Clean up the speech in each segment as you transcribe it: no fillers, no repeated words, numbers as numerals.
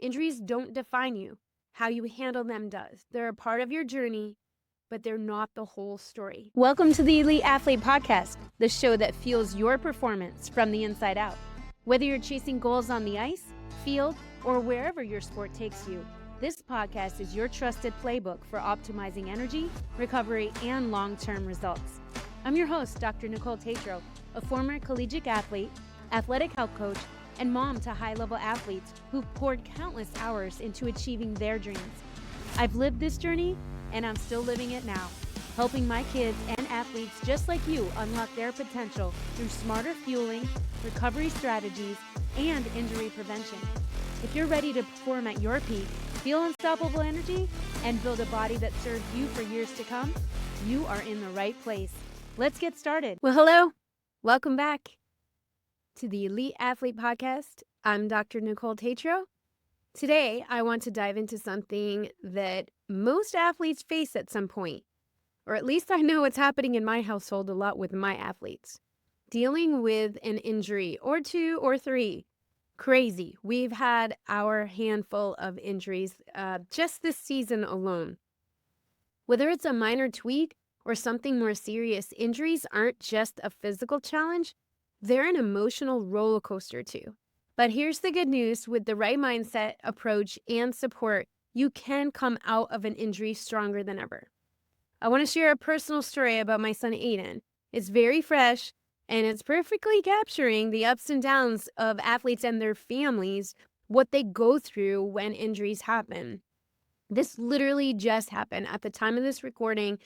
Injuries don't define you. How you handle them does. They're a part of your journey, but they're not the whole story. Welcome to the Elite Athlete Podcast, the show that fuels your performance from the inside out. Whether you're chasing goals on the ice, field, or wherever your sport takes you, this podcast is your trusted playbook for optimizing energy, recovery, and long-term results. I'm your host, Dr. Nicole Tatro, a former collegiate athlete, athletic health coach, and mom to high-level athletes who've poured countless hours into achieving their dreams. I've lived this journey, and I'm still living it now, helping my kids and athletes just like you unlock their potential through smarter fueling, recovery strategies, and injury prevention. If you're ready to perform at your peak, feel unstoppable energy, and build a body that serves you for years to come, you are in the right place. Let's get started. Well, hello. Welcome back to the Elite Athlete Podcast. I'm Dr. Nicole Tatro. Today, I want to dive into something that most athletes face at some point, or at least I know it's happening in my household a lot with my athletes. Dealing with an injury or two or three. Crazy. We've had our handful of injuries just this season alone. Whether it's a minor tweak or something more serious, injuries aren't just a physical challenge. They're an emotional roller coaster too. But here's the good news: with the right mindset, approach, and support, you can come out of an injury stronger than ever. I want to share a personal story about my son Aiden. It's very fresh, and it's perfectly capturing the ups and downs of athletes and their families, what they go through when injuries happen. This literally just happened at the time of this recording.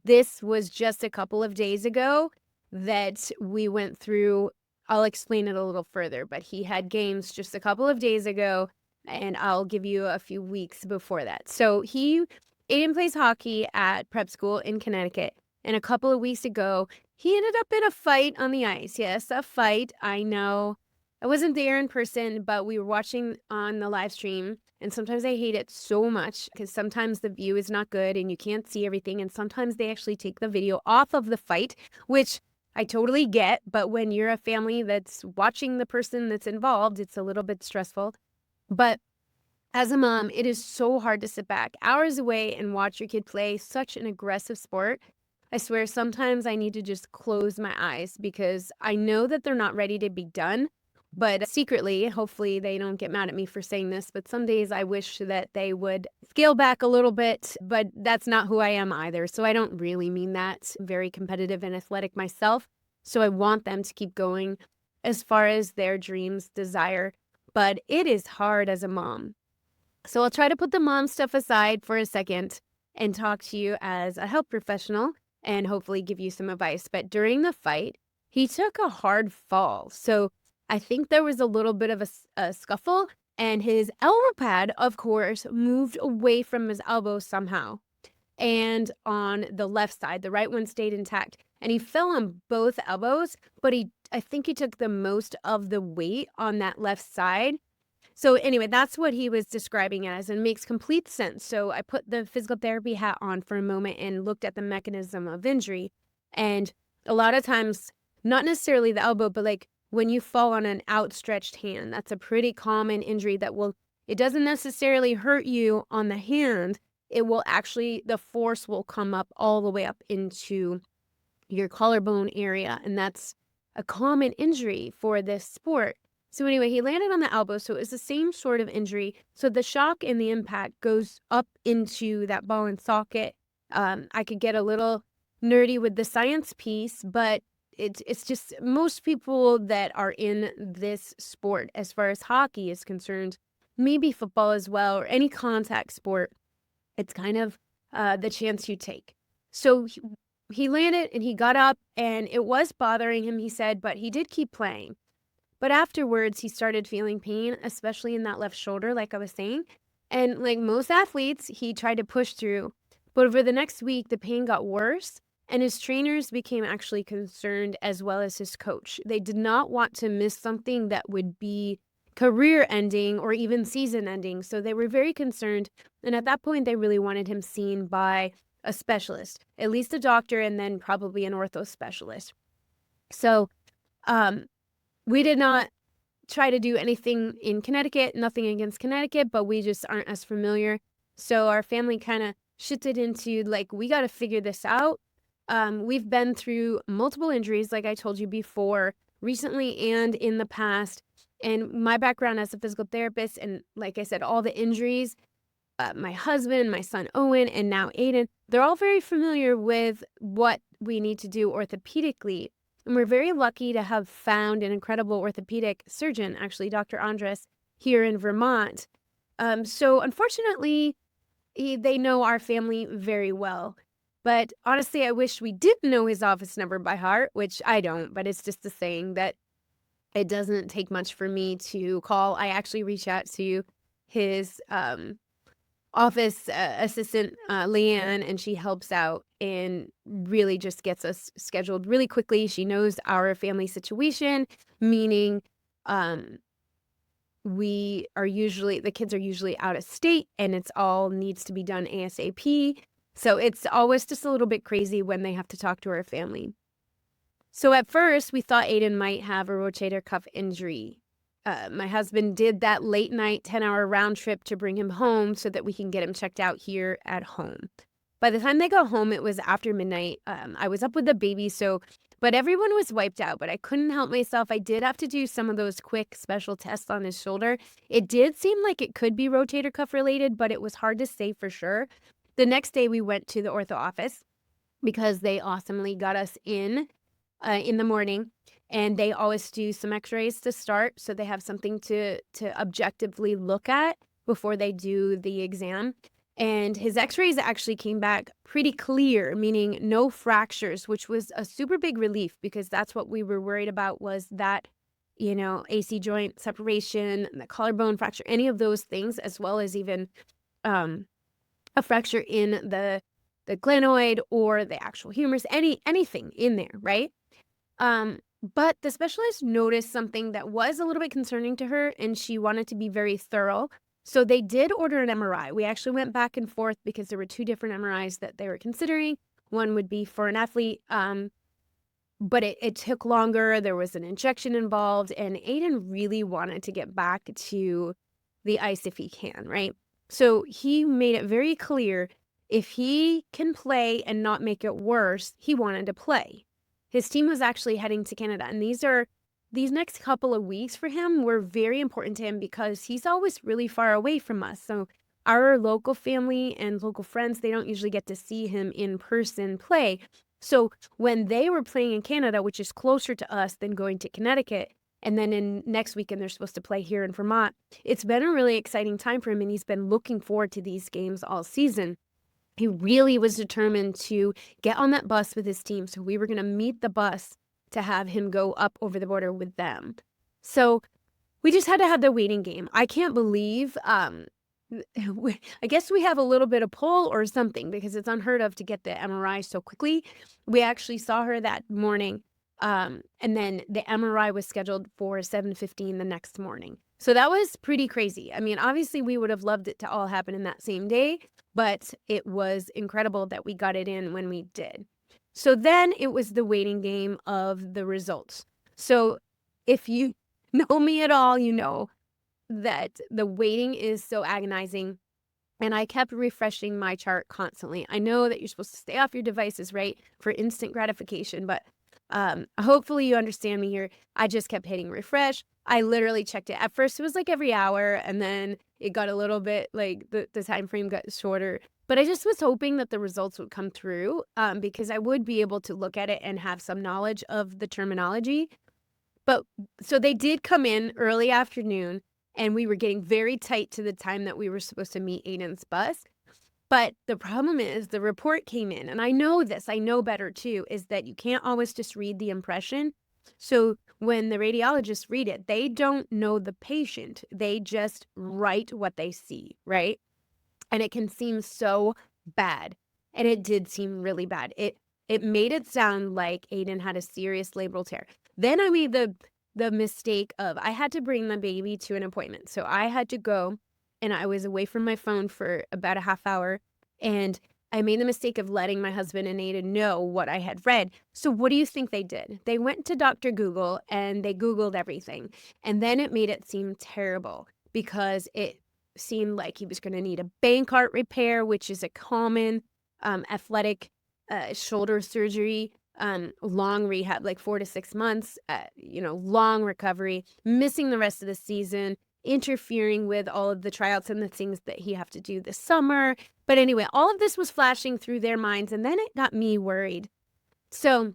This was just a couple of days ago that we went through. I'll explain it a little further, but he had games just a couple of days ago, and I'll give you a few weeks before that. So Aiden plays hockey at prep school in Connecticut, and a couple of weeks ago, he ended up in a fight on the ice. Yes, a fight. I know. I wasn't there in person, but we were watching on the live stream, and sometimes I hate it so much because sometimes the view is not good and you can't see everything, and sometimes they actually take the video off of the fight, which I totally get, but when you're a family that's watching the person that's involved, it's a little bit stressful. But as a mom, it is so hard to sit back hours away and watch your kid play such an aggressive sport. I swear sometimes I need to just close my eyes because I know that they're not ready to be done. But secretly, hopefully they don't get mad at me for saying this, but some days I wish that they would scale back a little bit, but that's not who I am either. So I don't really mean that. I'm very competitive and athletic myself. So I want them to keep going as far as their dreams desire, but it is hard as a mom. So I'll try to put the mom stuff aside for a second and talk to you as a health professional and hopefully give you some advice. But during the fight, he took a hard fall. So I think there was a little bit of a scuffle, and his elbow pad, of course, moved away from his elbow somehow. And on the left side, the right one stayed intact. And he fell on both elbows, but I think he took the most of the weight on that left side. So anyway, that's what he was describing it as, and makes complete sense. So I put the physical therapy hat on for a moment and looked at the mechanism of injury. And a lot of times, not necessarily the elbow, but like when you fall on an outstretched hand, that's a pretty common injury it doesn't necessarily hurt you on the hand. It will actually, the force will come up all the way up into your collarbone area. And that's a common injury for this sport. So anyway, he landed on the elbow. So it was the same sort of injury. So the shock and the impact goes up into that ball and socket. I could get a little nerdy with the science piece, but it's just most people that are in this sport, as far as hockey is concerned, maybe football as well, or any contact sport, it's kind of the chance you take. So he landed and he got up, and it was bothering him, he said, but he did keep playing. But afterwards, he started feeling pain, especially in that left shoulder, like I was saying. And like most athletes, he tried to push through. But over the next week, the pain got worse, and his trainers became actually concerned, as well as his coach. They did not want to miss something that would be career ending or even season ending. So they were very concerned. And at that point, they really wanted him seen by a specialist, at least a doctor, and then probably an ortho specialist. So we did not try to do anything in Connecticut. Nothing against Connecticut, but we just aren't as familiar. So our family kind of shifted into like, we got to figure this out. We've been through multiple injuries, like I told you before, recently and in the past. And my background as a physical therapist, and like I said, all the injuries, my husband, my son Owen, and now Aiden, they're all very familiar with what we need to do orthopedically. And we're very lucky to have found an incredible orthopedic surgeon, actually, Dr. Andres, here in Vermont. So unfortunately, they know our family very well. But honestly, I wish we did know his office number by heart, which I don't, but it's just a saying that it doesn't take much for me to call. I actually reach out to his office assistant, Leanne, and she helps out and really just gets us scheduled really quickly. She knows our family situation, meaning the kids are usually out of state and it's all needs to be done ASAP. So it's always just a little bit crazy when they have to talk to our family. So at first we thought Aiden might have a rotator cuff injury. My husband did that late night 10-hour round trip to bring him home so that we can get him checked out here at home. By the time they got home, it was after midnight. I was up with the baby, but everyone was wiped out, but I couldn't help myself. I did have to do some of those quick special tests on his shoulder. It did seem like it could be rotator cuff related, but it was hard to say for sure. The next day we went to the ortho office because they awesomely got us in the morning, and they always do some x-rays to start, so they have something to objectively look at before they do the exam. And his x-rays actually came back pretty clear, meaning no fractures, which was a super big relief because that's what we were worried about, was that, AC joint separation, the collarbone fracture, any of those things, as well as even a fracture in the glenoid or the actual humerus, anything in there, right? But the specialist noticed something that was a little bit concerning to her, and she wanted to be very thorough. So they did order an MRI. We actually went back and forth because there were two different MRIs that they were considering. One would be for an athlete, but it took longer. There was an injection involved, and Aiden really wanted to get back to the ice if he can, right? So he made it very clear if he can play and not make it worse, he wanted to play. His team was actually heading to Canada, and these next couple of weeks for him were very important to him because he's always really far away from us. So our local family and local friends, they don't usually get to see him in person play. So when they were playing in Canada, which is closer to us than going to Connecticut, and then in next weekend they're supposed to play here in Vermont, it's been a really exciting time for him, and he's been looking forward to these games all season. He really was determined to get on that bus with his team. So we were going to meet the bus to have him go up over the border with them. So we just had to have the waiting game. I can't believe, I guess we have a little bit of pull or something because it's unheard of to get the MRI so quickly. We actually saw her that morning. And then the MRI was scheduled for 7:15 the next morning. So that was pretty crazy. I mean, obviously we would have loved it to all happen in that same day, but it was incredible that we got it in when we did. So then it was the waiting game of the results. So if you know me at all, you know that the waiting is so agonizing. And I kept refreshing my chart constantly. I know that you're supposed to stay off your devices, right, for instant gratification, but hopefully you understand me here. I just kept hitting refresh. I literally checked it. At first, it was like every hour, and then it got a little bit like the time frame got shorter. But I just was hoping that the results would come through because I would be able to look at it and have some knowledge of the terminology. But so they did come in early afternoon, and we were getting very tight to the time that we were supposed to meet Aiden's bus. But the problem is the report came in, and I know this, I know better too, is that you can't always just read the impression. So when the radiologists read it, they don't know the patient. They just write what they see, right? And it can seem so bad. And it did seem really bad. It made it sound like Aiden had a serious labral tear. Then I made the mistake of I had to bring the baby to an appointment. So I had to go, and I was away from my phone for about a half hour. And I made the mistake of letting my husband and Aiden know what I had read. So what do you think they did? They went to Dr. Google and they Googled everything. And then it made it seem terrible because it seemed like he was going to need a Bankart repair, which is a common athletic shoulder surgery, long rehab, like 4 to 6 months, long recovery, missing the rest of the season, interfering with all of the tryouts and the things that he have to do this summer. But anyway, all of this was flashing through their minds, and then it got me worried. So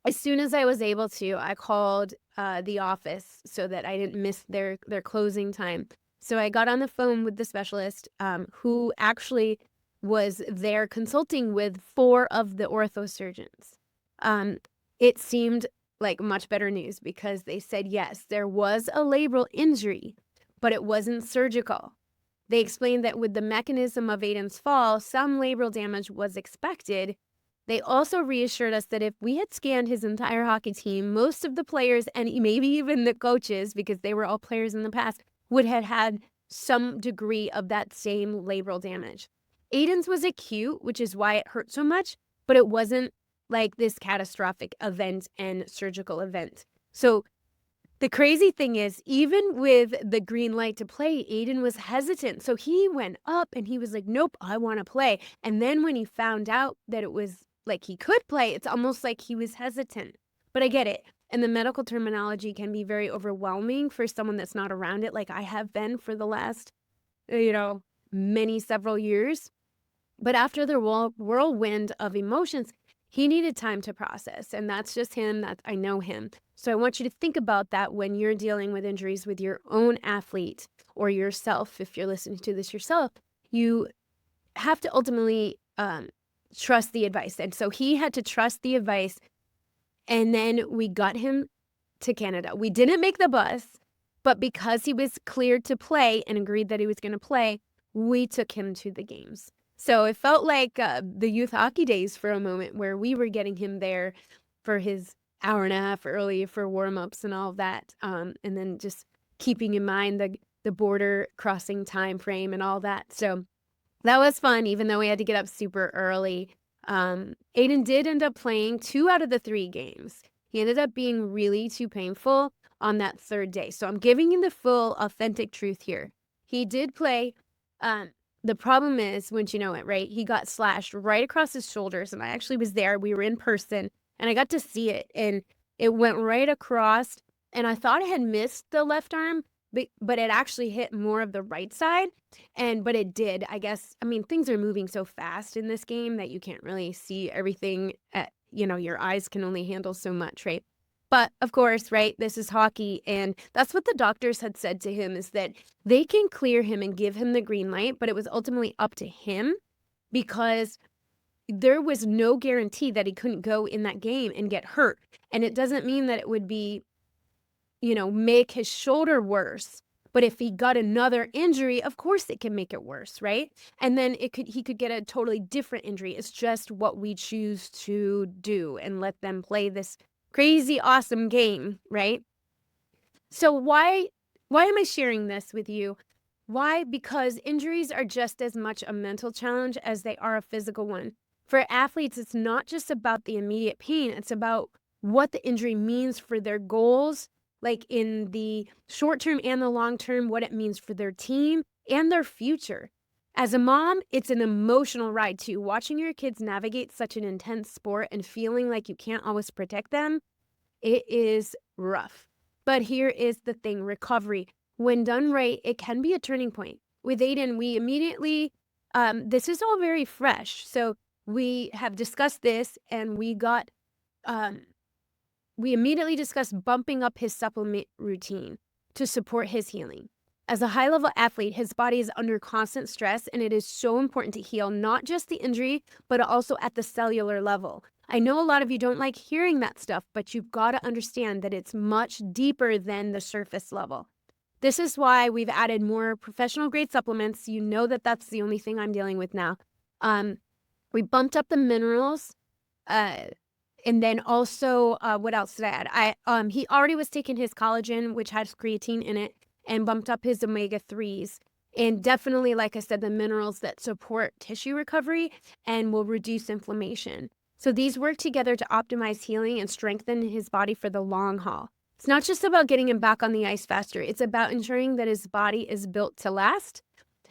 as soon as I was able to, I called the office so that I didn't miss their closing time. So I got on the phone with the specialist who actually was there consulting with 4 of the ortho surgeons. It seemed like much better news because they said, yes, there was a labral injury, but it wasn't surgical. They explained that with the mechanism of Aiden's fall, some labral damage was expected. They also reassured us that if we had scanned his entire hockey team, most of the players and maybe even the coaches, because they were all players in the past, would have had some degree of that same labral damage. Aiden's was acute, which is why it hurt so much, but it wasn't like this catastrophic event and surgical event. So the crazy thing is, even with the green light to play, Aiden was hesitant. So he went up and he was like, nope, I want to play. And then when he found out that it was like he could play, it's almost like he was hesitant. But I get it. And the medical terminology can be very overwhelming for someone that's not around it, like I have been for the last, several years. But after the whirlwind of emotions, he needed time to process. And that's just him. I know him. So I want you to think about that when you're dealing with injuries with your own athlete or yourself. If you're listening to this yourself, you have to ultimately trust the advice. And so he had to trust the advice. And then we got him to Canada. We didn't make the bus, but because he was cleared to play and agreed that he was going to play, we took him to the games. So it felt like the youth hockey days for a moment where we were getting him there for his hour and a half early for warm-ups and all of that. And then just keeping in mind the border crossing time frame and all that. So that was fun, even though we had to get up super early. Aiden did end up playing 2 out of the 3 games. He ended up being really too painful on that 3rd day. So I'm giving you the full authentic truth here. He did play. The problem is, wouldn't you know it, right? He got slashed right across his shoulders, and I actually was there. We were in person, and I got to see it, and it went right across, and I thought it had missed the left arm, but it actually hit more of the right side, but it did, I guess. I mean, things are moving so fast in this game that you can't really see everything. Your eyes can only handle so much, right? But of course, right, this is hockey, and that's what the doctors had said to him, is that they can clear him and give him the green light, but it was ultimately up to him because there was no guarantee that he couldn't go in that game and get hurt. And it doesn't mean that it would be, make his shoulder worse. But if he got another injury, of course it can make it worse, right? And then he could get a totally different injury. It's just what we choose to do and let them play this crazy, awesome game, right? So why am I sharing this with you? Why? Because injuries are just as much a mental challenge as they are a physical one. For athletes, it's not just about the immediate pain. It's about what the injury means for their goals, like in the short term and the long term, what it means for their team and their future. As a mom, it's an emotional ride too. Watching your kids navigate such an intense sport and feeling like you can't always protect them, it is rough. But here is the thing, recovery. When done right, it can be a turning point. With Aiden, we immediately, this is all very fresh. So we have discussed this, and we immediately discussed bumping up his supplement routine to support his healing. As a high-level athlete, his body is under constant stress, and it is so important to heal not just the injury, but also at the cellular level. I know a lot of you don't like hearing that stuff, but you've got to understand that it's much deeper than the surface level. This is why we've added more professional-grade supplements. You know that that's the only thing I'm dealing with now. We bumped up the minerals, and then also, what else did I add? He already was taking his collagen, which has creatine in it, and bumped up his omega-3s. And definitely, like I said, the minerals that support tissue recovery and will reduce inflammation. So these work together to optimize healing and strengthen his body for the long haul. It's not just about getting him back on the ice faster. It's about ensuring that his body is built to last.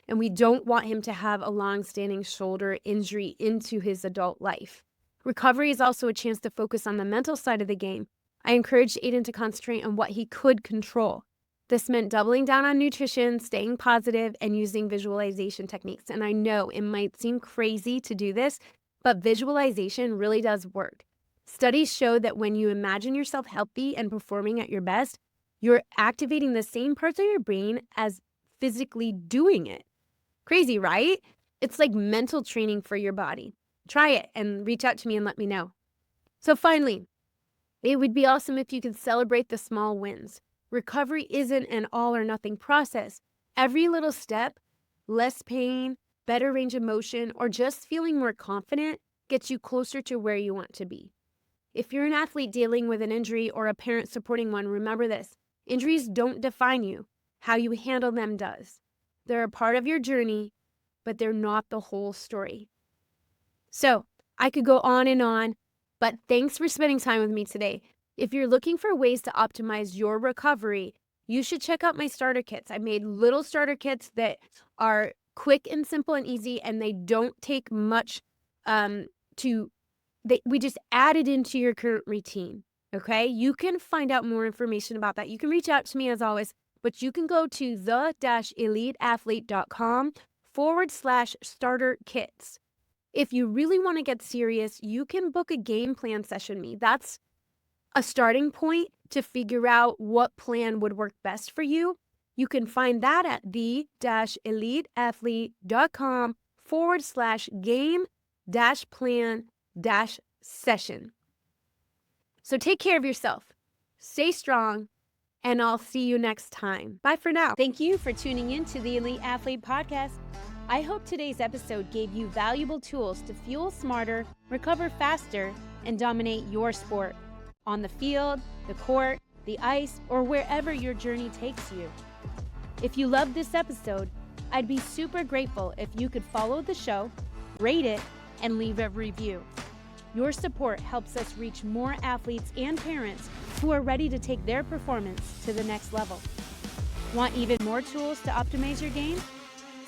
And we don't want him to have a long-standing shoulder injury into his adult life. Recovery is also a chance to focus on the mental side of the game. I encouraged Aiden to concentrate on what he could control. This meant doubling down on nutrition, staying positive, and using visualization techniques. And I know it might seem crazy to do this, but visualization really does work. Studies show that when you imagine yourself healthy and performing at your best, you're activating the same parts of your brain as physically doing it. Crazy, right? It's like mental training for your body. Try it and reach out to me and let me know. So finally, it would be awesome if you could celebrate the small wins. Recovery isn't an all or nothing process. Every little step, less pain, better range of motion, or just feeling more confident gets you closer to where you want to be. If you're an athlete dealing with an injury or a parent supporting one, remember this. Injuries don't define you. How you handle them does. They're a part of your journey, but they're not the whole story. So I could go on, but thanks for spending time with me today. If you're looking for ways to optimize your recovery, you should check out my starter kits. I made little starter kits that are quick and simple and easy, and they don't take much we just add it into your current routine, okay? You can find out more information about that. You can reach out to me as always, but you can go to the-eliteathlete.com/starter kits. If you really want to get serious, you can book a game plan session with me. That's a starting point to figure out what plan would work best for you. You can find that at the-eliteathlete.com/game-plan-session. So take care of yourself, stay strong, and I'll see you next time. Bye for now. Thank you for tuning in to the Elite Athlete Podcast. I hope today's episode gave you valuable tools to fuel smarter, recover faster, and dominate your sport on the field, the court, the ice, or wherever your journey takes you. If you loved this episode, I'd be super grateful if you could follow the show, rate it, and leave a review. Your support helps us reach more athletes and parents who are ready to take their performance to the next level. Want even more tools to optimize your game?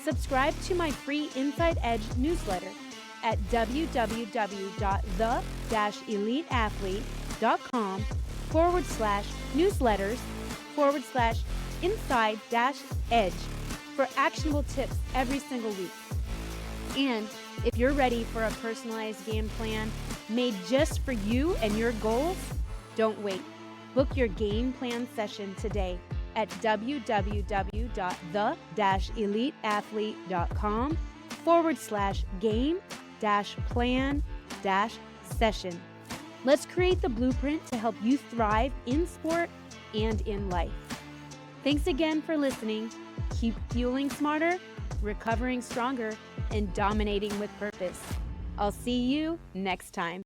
Subscribe to my free Inside Edge newsletter at www.the-eliteathlete.com/newsletters/inside-edge for actionable tips every single week. And if you're ready for a personalized game plan made just for you and your goals, don't wait. Book your game plan session today at www.the-eliteathlete.com/game-plan-session. Let's create the blueprint to help you thrive in sport and in life. Thanks again for listening. Keep fueling smarter, recovering stronger, and dominating with purpose. I'll see you next time.